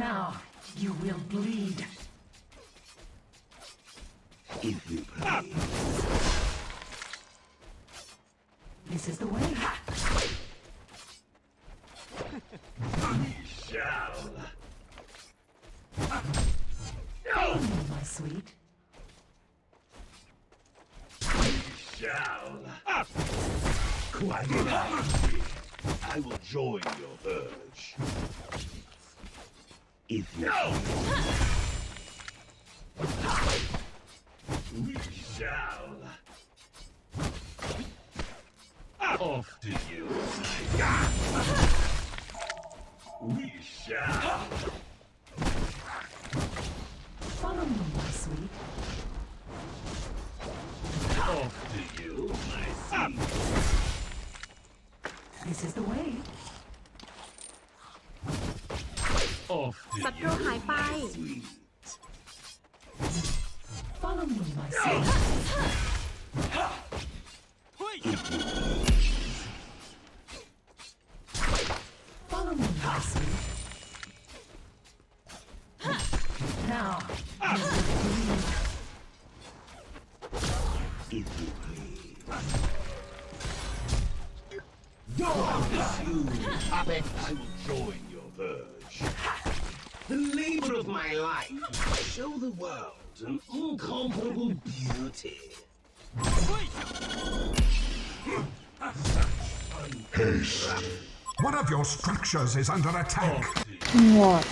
Now you will bleed. If you please. This is the way. We shall. Follow me, my sweet. We shall. Quite right. I will join your urge. If you we shall. Off to you. We shall. Follow me, my sweet. Off to you, my son. This is the way. Off to ศัตรู you, หายไป sweet. Follow me, my sweet. Follow me, my sweet. Now you will bleed. If you please. I will join your urge. The labor of my life to show the world an incomparable beauty. One of your structures is under attack. What?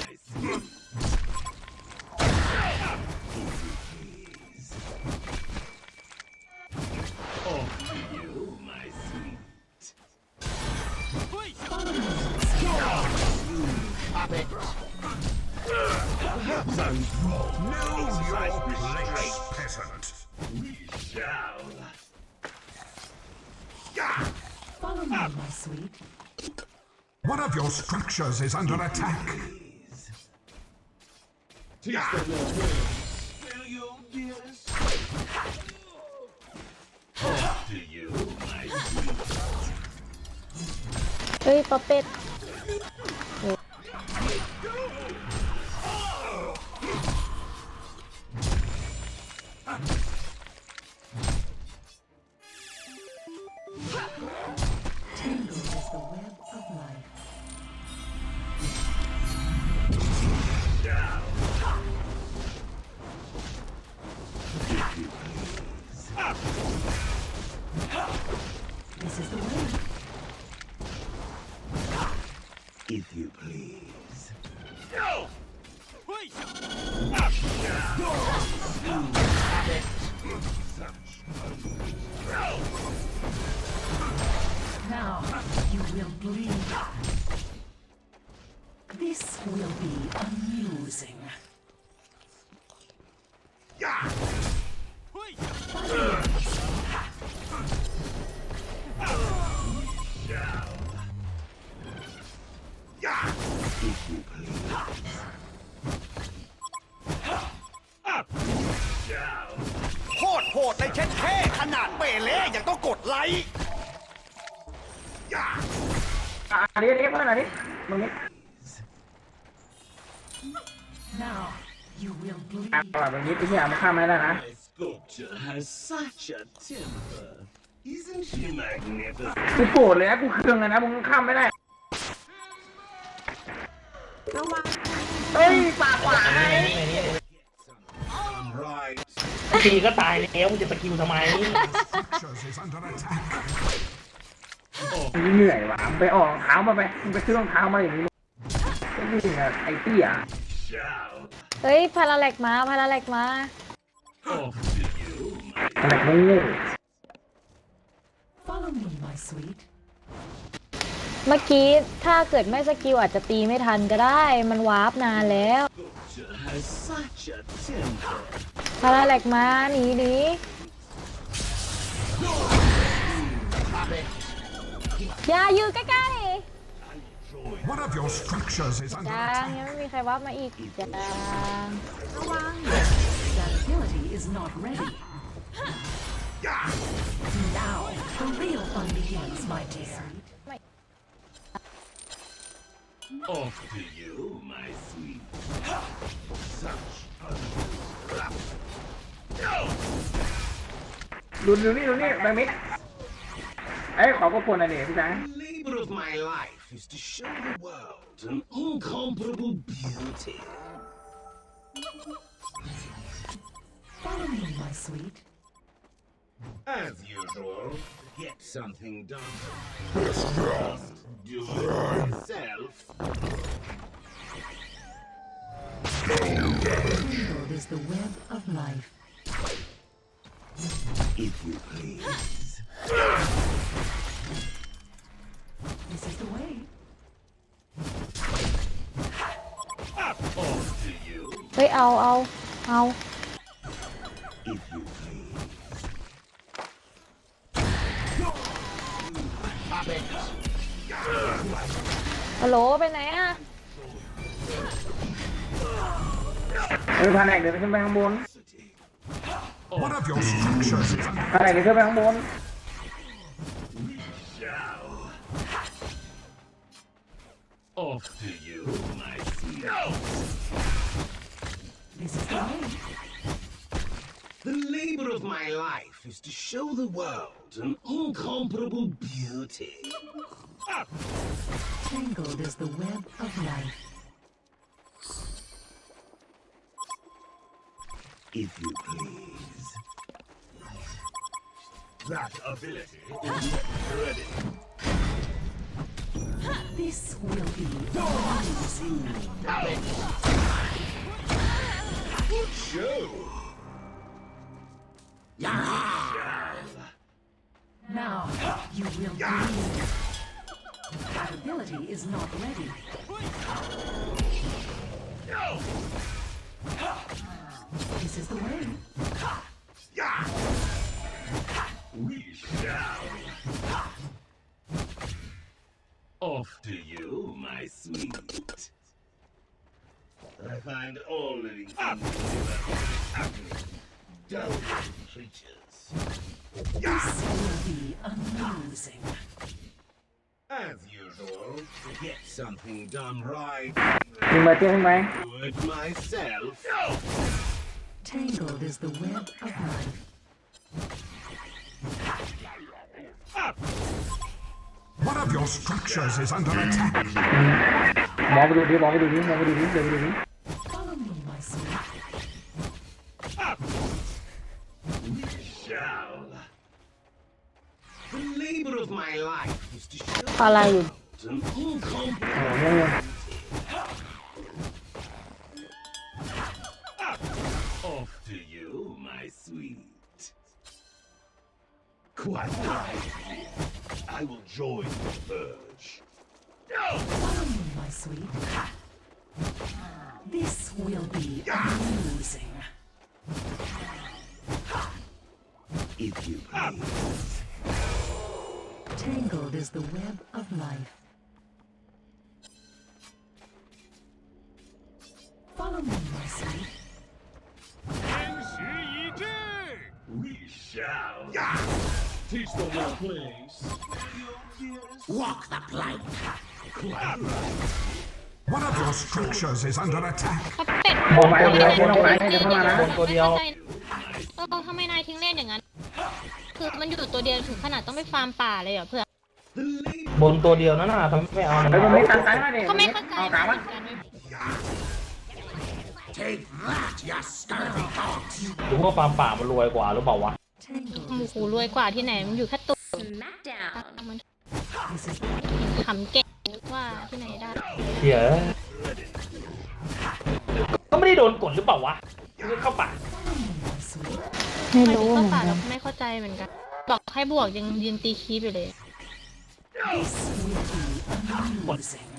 Off to you, my sweet. Know your place, peasant. We shall. Follow me, my sweet. One of your structures is under attack. Taste of your words. Will you, dearest? Off to you, my sweet. เฮ้ยป๊อปเป็ด Tangled is the web of life. Shall. This is the way. If you please. Now you will bleed. This will be amusing. If you please. Shall. โคตรโหดเลยเช็ดแค่ขนาดเปเล่ยังต้องกดไลค์ อันนี้เพื่อนอันนี้ตรงนี้ Now you will bleed. ตรงนี้พี่ยามาข้ามไม่ได้นะ My sculpture has such a temper. Isn't she magnificent? กูโกรธเลยนะกูเคืองเลยนะมึงข้ามไม่ได้ ระวัง เฮ้ยปากหวานไง Right. ตีก็ตายแล้วมึงจะสกิลทำไม Structures is under attack. เหนื่อยว่ะมึงไปออกรองเท้ามาไปมึงไปซื้อรองเท้ามาอย่างนี้ก็วิ่งอะไอ้เตี้ย Shall. เฮ้ยพาราแลกมาพาราแลกมา Off to you, my อะไรของงู Follow me, my sweet. เมื่อกี้ถ้าเกิดไม่สกิลอาจจะตีไม่ทันก็ได้มันวาร์ปนานแล้ว sculpture has such a temper. พาราแลกมาหนีหนี อย่าอยู่ใกล้ One of your structures is ๆ under จัง attack. ยังไม่มีใครวาร์ปมาอีกจัง ระวัง That ability is not ready. Now the real fun begins, my dear. Off to you, my sweet. Such a trap. ดูนี่แบงค์มิดขอกระปุกหน่อยดิพี่จัง The labor of my life is to show the world an incomparable beauty. Follow me, my sweet. As usual, get something done. Just do it myself. Tangled is the web of life. If you please. This is the way. Off to you, เฮ้ยเอา if you please. ฮัลโหลไปไหนอะ พาไหนเดินขึ้นไปข้างบน One of your structures is under พาไหนเดินขึ้นไปข้างบน Off to you, my sweet. This is the way. The labor of my life is to show the world an incomparable beauty. Tangled is the web of life. If you please. That ability is ready. This will be amazing. Good show. Now you will bleed. That ability is not ready. This is the way. We shall. Off to you, my sweet. I find all living things happening. Dull creatures. This will be amusing. As usual, to get something done right, ยิงไปเตี้ยขึ้นไหม do it myself. Tangled is the web of life. one of your structures is under attack. มองไปดูดิเดินไปดูดิ Follow me, my sweet. We shall. The labor of my life is to show อะไรอยู่ an incomparable เนี่ย off to you, my sweet. Quite right. I will join the purge. Follow me, my sweet. This will be amusing. If you please. Tangled is the web of life. Follow me, my sweet. We shall. Teach them your place. Walk the plank. Quite right. One of your structures is under attack. เป็ด มองไปเดี๋ยวเข้ามานะ บนตัวเดียว ทำไมนายทิ้งเล่นอย่างนั้น คือมันอยู่ตัวเดียวถึงขนาดต้องไปฟาร์มป่าเลยเหรอเพื่อน The labor บนตัวเดียวนั่นน่ะทำไมไม่เอา เฮ้ยมันไม่ตันมาดิ เขาไม่เข้าใจ เอากลาง เหมื วะ อนกันเว้ย Take that, you scurvy dogs. หรือว่าฟาร์มป่ามันรวยกว่าหรือเปล่าวะ Tangled หมู is หูรวยกว่าที่ไหนมันอยู่แค่ตัว Smackdown. มัน this is ขำเก่งนึกว่าที่ไหนได้ เหี้ยก็ไม่ได้โดนกดหรือเปล่าวะไม่เข้าป่า my sweet. ไม่ หมายถึ รู้ ง เห เข้า มือน ป่า กั เรา น ไม่เข้าใจเหมือนกัน บอกให้บวกยังยืนตีคีบอยู่เลย This will be amusing.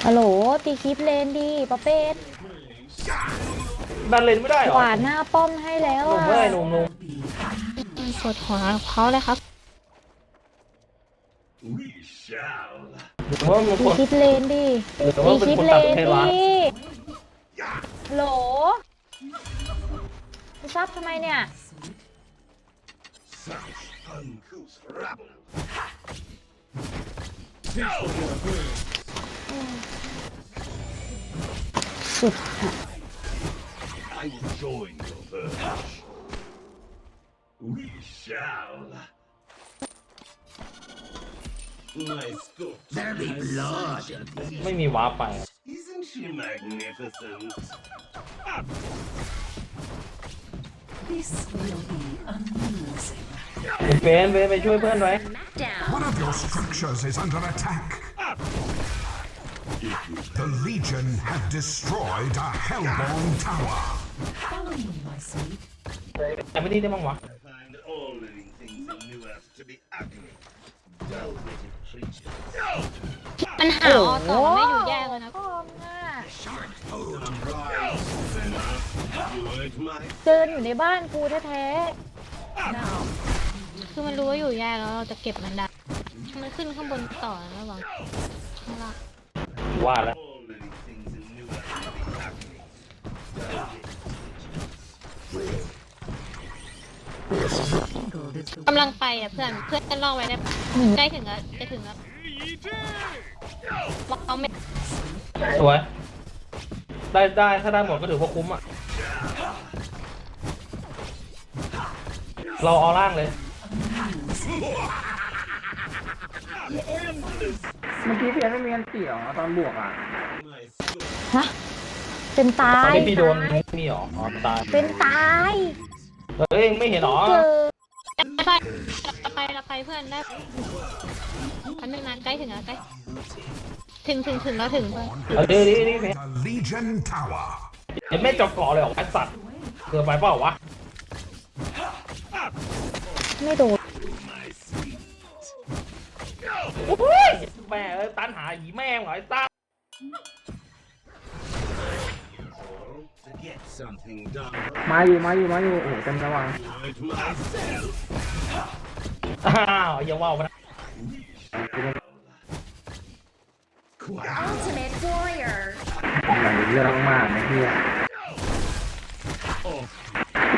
ฮัลโหลตีคลิปเลนดีปะเป็ด ดันเลนไม่ได้เหรอ หวานหน้าป้อมให้แล้ว หนุ่ม อ่ะ เอ้ยหนุ่ม ปวดหัวเขาเลยครับ We shall. หรือว่ามัน ตี คน คลิปเลนดี หรือ ตี ว่าเป็ คน ลิป คน เล ต่างป น ระเทศวะ ดีฮัลโหลไปซับทำไมเนี่ย Such uncouth rabble. สุดค่ะ I will join your verge. We shall. My sculpture there be blood. ไม่มีวาร์ปไป Isn't she magnificent? This will be amusing. เฟนไปช่วยเพื่อนไว้ One of your structures is under attack. The Legion have destroyed a Hellborn tower. Follow me, my sweet. แต่ไม่ได้ได้บ้างวะ I find all living things in New Earth to be ugly, dull-witted creatures. มันหาออต่อมันไม่อยู่แยกเลยนะ พร้อมอ่ะ Rise, Venom. You heard my เดินอยู่ในบ้านกูแท้ Now, คือมันรู้ว่าอยู่แยกแล้วเราจะเก็บมันได้มันขึ้นข้างบนต่อแล้ววะข้างล่าง ว่าแล้ว all living things in New Earth to be ugly, dull-witted creatures. Tangled is the กำลังไปอ่ะเพื่อนล่อไว้ได้ปะใกล้ถึงแล้วจะถึงแล้วว่าเขาไม่ สวยได้ถ้าได้หมดก็ถือว่าคุ้มอ่ะเราเอาล่างเลย เมื่อกี้เพียนไม่มีอันตีเหรอตอนบวกอ่ะ My sculpture ๆฮะเป็นตา ตอน ย ที่พี่โดนมีหรออ๋อตาย เป็นตาย เฮ้ยไม่เห็นหรอ เกิด ไปเพื่อนได้อันนึงนะใกล้ถึงแล้วใกล้ถึงแล้วถึงเพื่อน เอาดิ The Legion tower. เห็นแม่จอกเกาะเลยเหรอไอ้สัตว์เกินไปเปล่าวะ ไม่โดน โอ้ยแม่ตันหาอีแม่งเหรอไอ้ตั้ง to get something done. มาอยู่โอ้โหเต็มระวัง Heard myself. อ้าวอย่าว่าวนะ Ultimate warrior. หลังเยอะมากๆนะเฮีย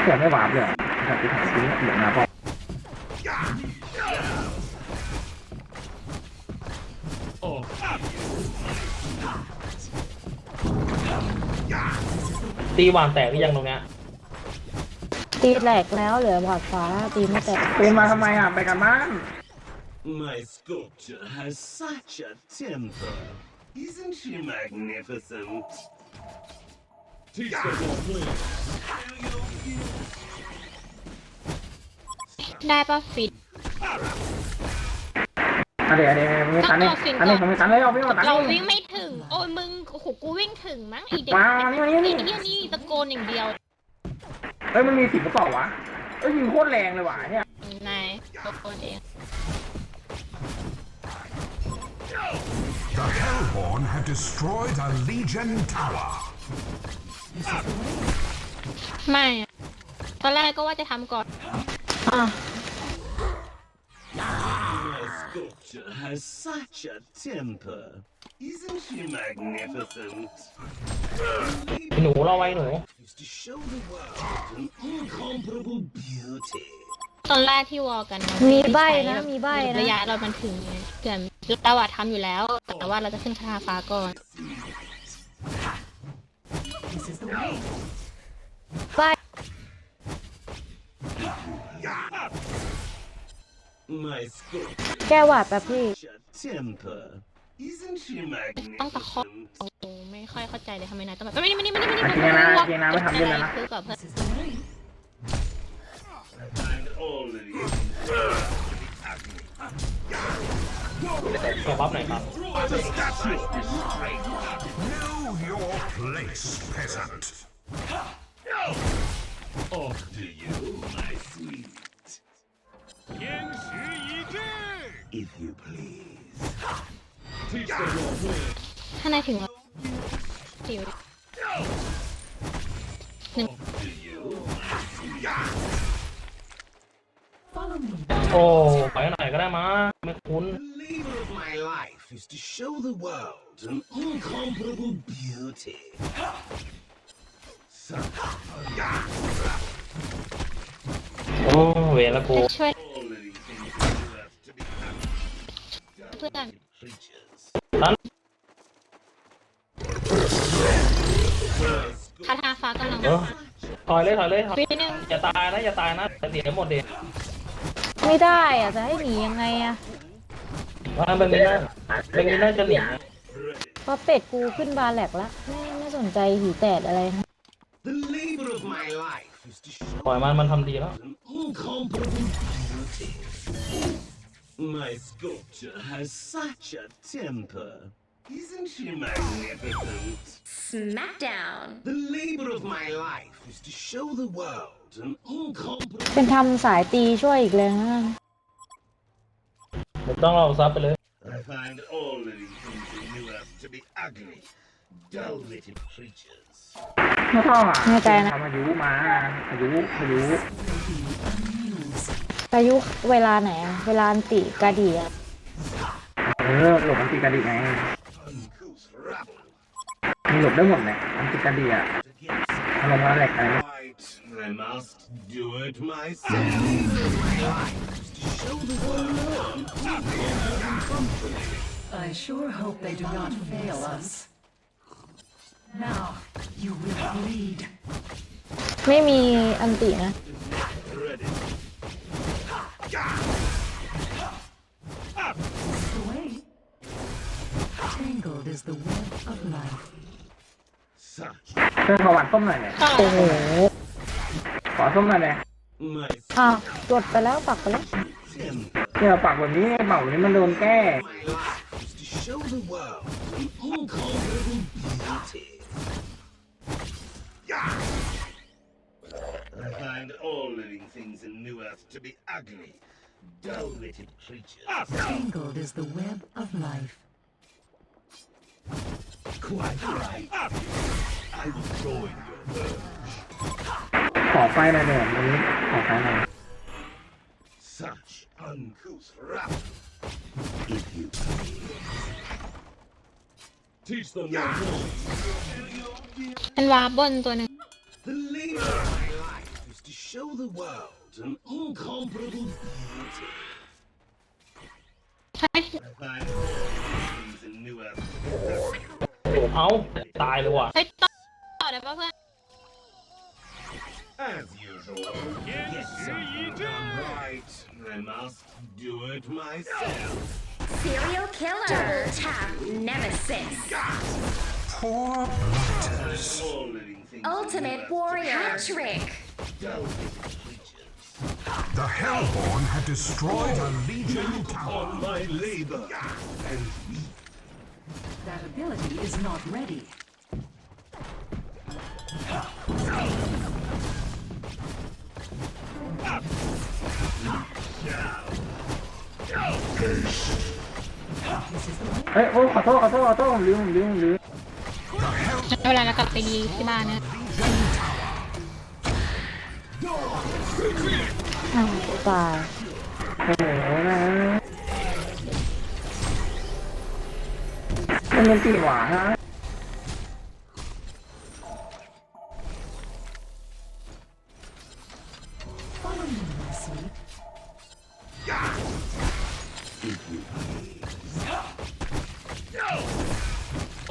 เสียไม่หวาบเลยแต่ที่ถามซื้อเหลือมาบอก ตีหวานแตกหรือยังตรงเนี้ย ตีแหลกแล้วเหลือบอดฟ้าตีไม่แตก เป็นมาทำไมอ่ะไปกันบ้าน My sculpture has such a temper. Isn't she magnificent? Teach us your plans. ได้ปะฟิต เดี๋ยวไม่ทันเลยไม่ทันเลยเอาวิ่งมาตัน เราวิ่งไม่ถึงโอ้ยมึงโอ้โหกูวิ่งถึงมั้งไอเด็ก มานี่ นี่ตะโกนอย่างเดียว เฮ้ยมันมีสิบกระเป๋าวะเอ้ยยิงโคตรแรงเลยว่ะเนี่ย นายตะโกนเอง The Hellborn have destroyed a Legion tower. ไม่อะตอนแรกก็ว่าจะทำก่อน อ่ะ My sculpture has such a temper. Isn't she magnificent? หนูเราไว้หนู Is to show the world an incomparable beauty. ตอนแรกที่วอลกัน มีใบนะมีใบนะ ระยะเรามันถึงไงเกินเราอะทำอยู่แล้ว แต่ว่าเราจะขึ้นคาถาฟ้าก่อน this is the way. ใบ My sculpture แก้หวัดแบบพี่ has such a temper. Isn't she ต้องตะคอก magnificent? โอ้โหไม่ค่อยเข้าใจเลยทำไมนายต้องแบบไม่ เกียงนะไม่ทำเล่นแล้วนะ ซื้อก่อนเพื่อน This is the way. And all of you. ขอบัฟหน่อยครับ Know your place, peasant. Off to you, my sweet. If you please. Teach them your plan. ถ้านายถึงแล้วหิว To you, my sweet. Follow me. โอ้ไปหน่อยก็ได้มาไม่คุ้น The labor of my life is to show the world an incomparable beauty. โอ้เวรละกู จะช่วย All living things on earth to be happy เพื่อน creatures. ตัน คาถาฟ้ากำลัง เออถอยเลยถอยเลย ปีนึง อย่าตายนะอย่าตายนะแต่เสียหมดดิ ไม่ได้อะจะให้หนียังไงอะ ว่าเป็นนี้น่าเป็นนี้น่าจะหนี เพราะเป็ดกูขึ้นบาแหลกละไม่สนใจหีแตดอะไรนะ The labor of my life is to show ปล่อยมันทำดีแล้ว an incomparable beauty. My sculpture has such a temper. Isn't she magnificent? Smackdown. The labor of my life is to show the world an incomparable เป็นทำสายตีช่วยอีกเลยนะ ผมต้องเอาซับไปเลย I find all living things in New Earth to be ugly, dull-witted creatures. ไม่ชอบอ่ะ แน่ใจนะ ทำอายุมาอายุ อายุเวลาไหนอะเวลาอันติกาดีอะ หลบอันติกาดีไง Uncouth rabble. มันหลบได้หมดแหละอันติกาดีอ่ะลงมาแหลกอะไร Right, I must do it myself. My life is to show the world I sure hope they do not fail us. Now you will bleed. ไม่มีอันตินะ ready. The way. Tangled is the web of life. Such เพื่อนขอหวานส้มหน่อยเนี่ย โอ้โห ขอส้มหน่อยเลย my อ้าวกดไปแล้วปักไปแล้ว temper. เนี่ยปากแบบนี้ปากแบบนี้มันโดนแก้ My life is to show the world an incomparable beauty. I find all living things in New Earth to be ugly, dull-witted creatures. Tangled is the web of life. Quite right. I will join your urge. ขอไฟหน่อยเดี๋ยววันนี้ขอไฟหน่อย Such uncouth rabble. If you teach them your way. เป็นวาร์ปบนตัวหนึ่ง The labor of my life is to show the world an incomparable beauty. ใช่ I find all things in New Earth. เอาตายเลยว่ะ เฮ้ยต่อได้ปะเพื่อน As usual. Yes, something done right. I must do it myself. Serial killer. Double tap nemesis. Poor blighters. All living things in Ultimate New Earth warrior. Hat trick. dull-witted creatures. The Hellborn have destroyed a Legion tower. On my labor and weep. That ability is not ready. This is the way. เฮ้ยโอ้ขอโทษผมลืม เวลาเรากลับไปดีที่บ้านนะ อ้าวตาย โอ้โหนะมันเป็นตีหวานนะ Follow me, my sweet.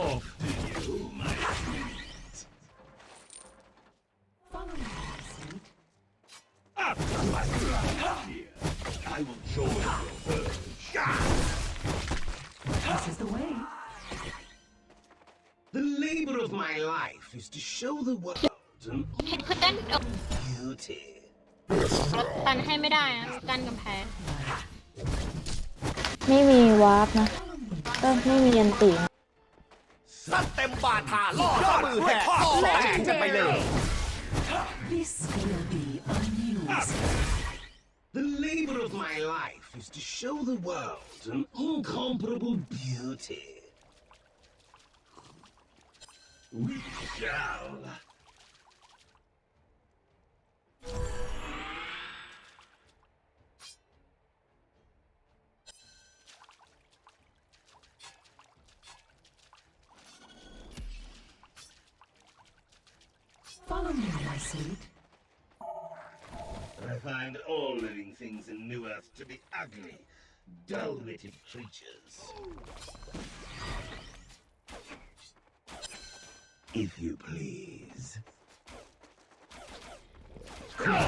Off to you, my sweet. Follow me, my sweet. I will join your urge. This is the way. The labor of my life is to show the world an ให้เพื่อนเอา beauty. กันให้ไม่ได้นะกันกำแพง ไม่มีวาร์ปนะก็ไม่มีอันตินะ ซัดเต็มบาทาล่อย่อมือแหกข้อสองแหกกันไปเลย This will be amusing. The labor of my life is to show the world an incomparable beauty. We shall. Follow me, my sweet. I find all living things in New Earth to be ugly, dull-witted creatures. if you please. I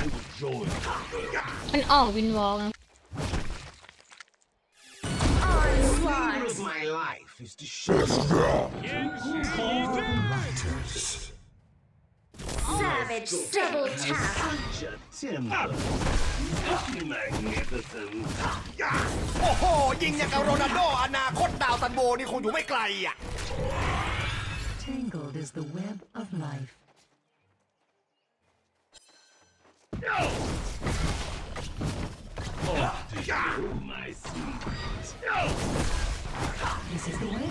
will join your verge. มันออกวินวอล์กนะ The of my life is to show Savage double tap. such a timber. Magnificent. โอ้โห ยิงอย่างกับโรนัลโดอนาคตดาวซันโบนี่คงอยู่ไม่ไกลอ่ะ Tangled is the web of life. My sweet. This is the way.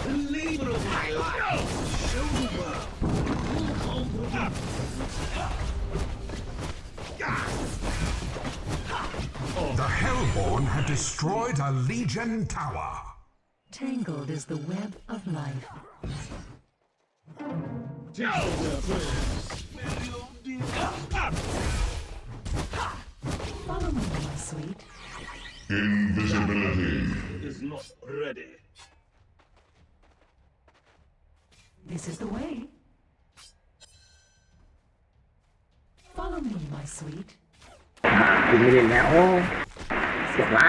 The labor of my life. Show the world. The Hellborn have destroyed a Legion tower. Tangled is the web of life. Follow me, my sweet. Invisibility. Is not ready. This is the way. Follow me, my sweet. กินไม่เล่นแล้วโอ้เสียละ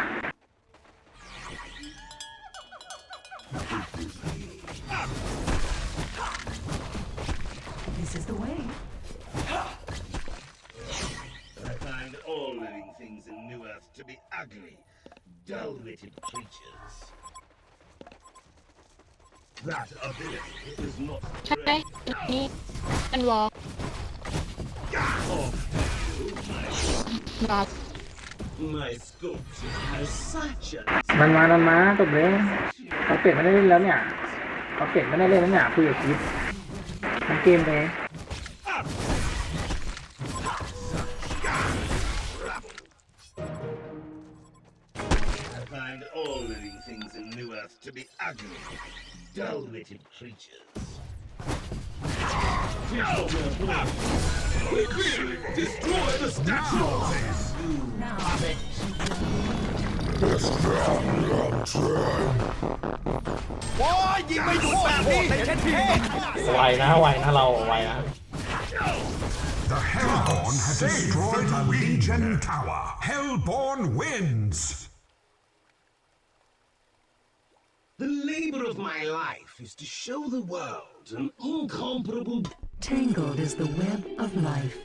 This is the way. I find all living things in New Earth to be ugly, dull-witted creatures. That ability is not ใช่นี่เป็นวอล์กวอล์ก my sculpture has such a มันมาจบเลยเขาเป็ดไม่ได้เล่นแล้วเนี่ยเขาเป็ดไม่ได้เล่นแล้วเนี่ยคุยกับคิดมันเกมเลย I find all living things in New Earth to be ugly, dull-witted creatures. Destroy the statue! Now, โอ้ยยิงไม่ถูกแบบนี้ในเช่นเท่ ไวนะเราไวนะ The Hellborn have destroyed a Legion tower. Hellborn wins. The labor of my life is to show the world an incomparable tangled is the web of life.